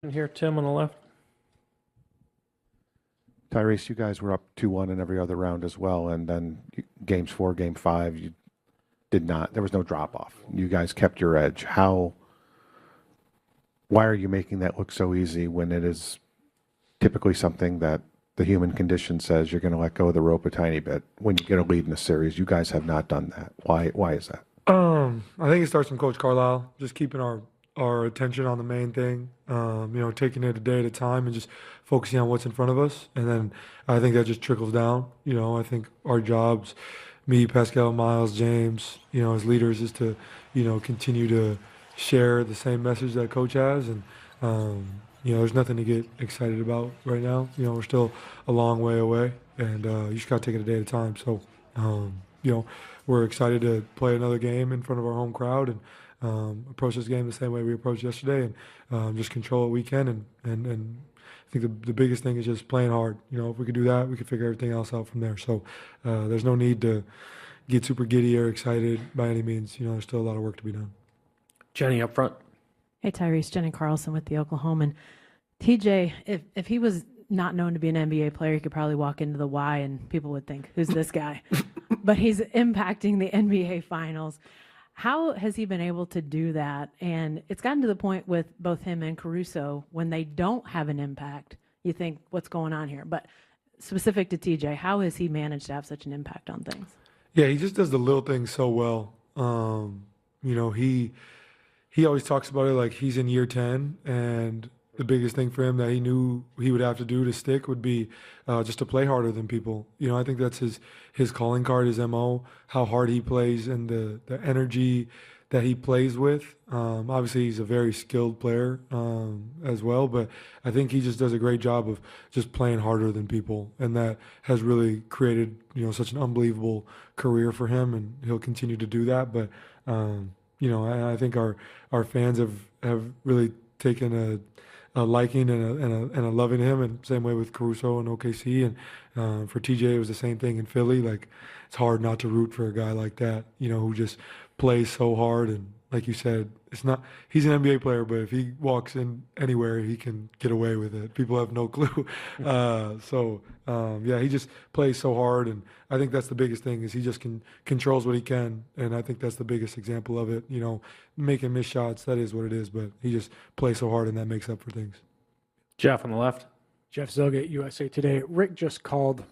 And here, Tim on the left. Tyrese, you guys were up 2-1 in every other round as well, and then games 4, game 5, you did not. There was no drop off. You guys kept your edge. Why are you making that look so easy when it is typically something that the human condition says you're going to let go of the rope a tiny bit when you get a lead in a series? You guys have not done that. Why is that? I think it starts from Coach Carlisle, just keeping our attention on the main thing, taking it a day at a time and just focusing on what's in front of us. And then I think that just trickles down. I think our jobs, me, Pascal, Miles, James, as leaders is to, continue to share the same message that Coach has. And, there's nothing to get excited about right now. We're still a long way away, and you just got to take it a day at a time. So, we're excited to play another game in front of our home crowd and approach this game the same way we approached yesterday, and just control what we can. And I think the biggest thing is just playing hard. If we could do that, we could figure everything else out from there. So there's no need to get super giddy or excited by any means. There's still a lot of work to be done. Jenny up front. Hey, Tyrese, Jenny Carlson with the Oklahoman. TJ, if he was not known to be an NBA player, he could probably walk into the Y and people would think, who's this guy? But he's impacting the NBA Finals. How has he been able to do that? And it's gotten to the point with both him and Caruso, when they don't have an impact, you think, what's going on here? But specific to TJ, how has he managed to have such an impact on things? Yeah, he just does the little things so well. He always talks about it like he's in year 10, and the biggest thing for him that he knew he would have to do to stick would be just to play harder than people. I think that's his calling card, his MO, how hard he plays and the energy that he plays with. Obviously, he's a very skilled player as well, but I think he just does a great job of just playing harder than people, and that has really created such an unbelievable career for him, and he'll continue to do that. But I think our fans have really taken a liking and a loving him, and same way with Caruso and OKC, and for TJ it was the same thing in Philly. Like, it's hard not to root for a guy like that, who just plays so hard. And like you said, he's an NBA player, but if he walks in anywhere, he can get away with it. People have no clue. He just plays so hard, and I think that's the biggest thing is he just controls what he can, and I think that's the biggest example of it. Making missed shots, that is what it is, but he just plays so hard, and that makes up for things. Jeff on the left. Jeff Zilgate, USA Today. Rick just called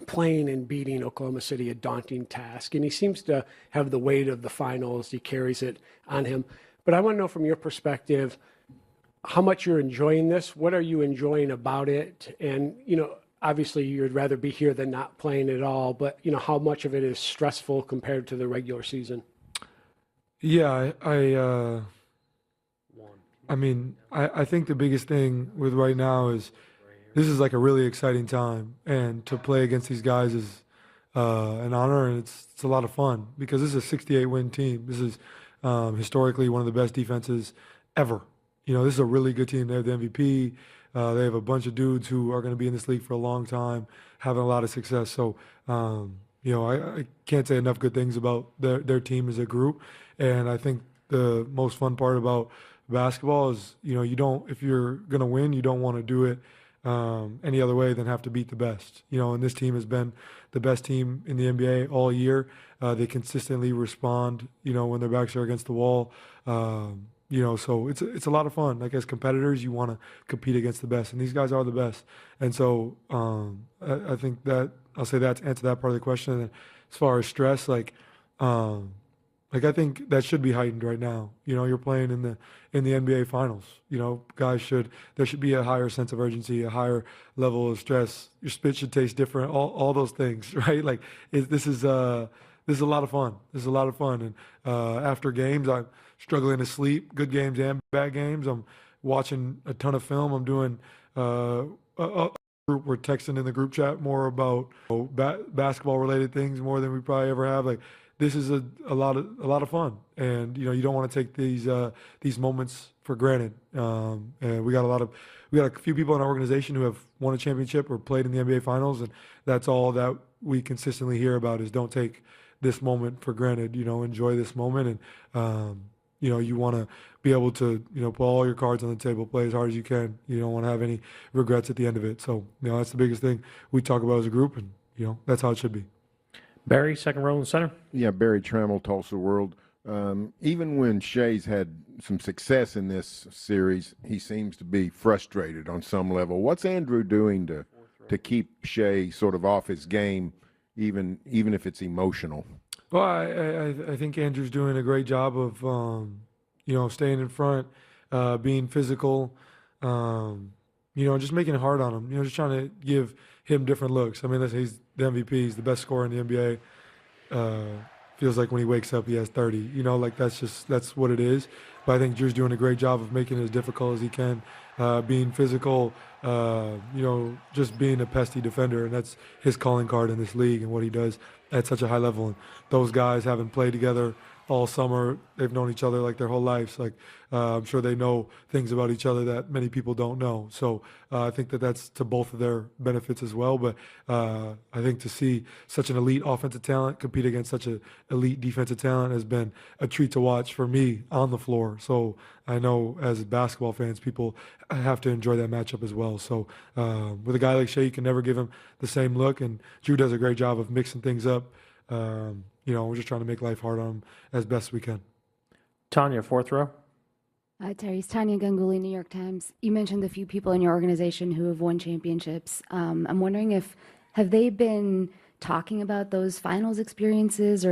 playing and beating Oklahoma City a daunting task, and he seems to have the weight of the finals. He carries it on him. But I want to know from your perspective how much you're enjoying this. What are you enjoying about it? And, obviously you'd rather be here than not playing at all, but, how much of it is stressful compared to the regular season? Yeah, I think the biggest thing with right now is this is like a really exciting time, and to play against these guys is an honor, and it's a lot of fun because this is a 68-win team. This is historically one of the best defenses ever. This is a really good team. They have the MVP. They have a bunch of dudes who are going to be in this league for a long time, having a lot of success. So, I can't say enough good things about their team as a group. And I think the most fun part about basketball is, if you're going to win, you don't want to do it any other way than have to beat the best. And this team has been the best team in the NBA all year. They consistently respond, when their backs are against the wall. So it's a lot of fun. Like, as competitors, you want to compete against the best, and these guys are the best. And so I think that I'll say that to answer that part of the question. And as far as stress, I think that should be heightened right now. You're playing in the NBA Finals. There should be a higher sense of urgency, a higher level of stress. Your spit should taste different. All those things, right? This is a lot of fun. This is a lot of fun. And after games, I'm struggling to sleep. Good games and bad games. I'm watching a ton of film. I'm doing we're texting in the group chat more about basketball related things more than we probably ever have. This is a lot of fun, and you don't want to take these moments for granted. And we got a few people in our organization who have won a championship or played in the NBA Finals, and that's all that we consistently hear about is don't take this moment for granted. Enjoy this moment, and you want to be able to, put all your cards on the table, play as hard as you can. You don't want to have any regrets at the end of it. So, that's the biggest thing we talk about as a group, and, that's how it should be. Barry, second row in the center. Yeah, Barry Trammell, Tulsa World. Even when Shea's had some success in this series, he seems to be frustrated on some level. What's Andrew doing to keep Shea sort of off his game, even if it's emotional? Well, I think Andrew's doing a great job of, staying in front, being physical, just making it hard on him. Just trying to give him different looks. I mean, he's the MVP. He's the best scorer in the NBA. Feels like when he wakes up, he has 30. That's what it is. But I think Drew's doing a great job of making it as difficult as he can, being physical, just being a pesty defender. And that's his calling card in this league and what he does at such a high level. And those guys haven't played together all summer. They've known each other like their whole lives. I'm sure they know things about each other that many people don't know. So I think that's to both of their benefits as well. But I think to see such an elite offensive talent compete against such an elite defensive talent has been a treat to watch for me on the floor. So I know as basketball fans, people have to enjoy that matchup as well. So with a guy like Shea, you can never give him the same look. And Drew does a great job of mixing things up. We're just trying to make life hard on him as best we can. Tanya, fourth row. Tyrese, Tanya Ganguly, New York Times. You mentioned a few people in your organization who have won championships. I'm wondering have they been talking about those finals experiences, or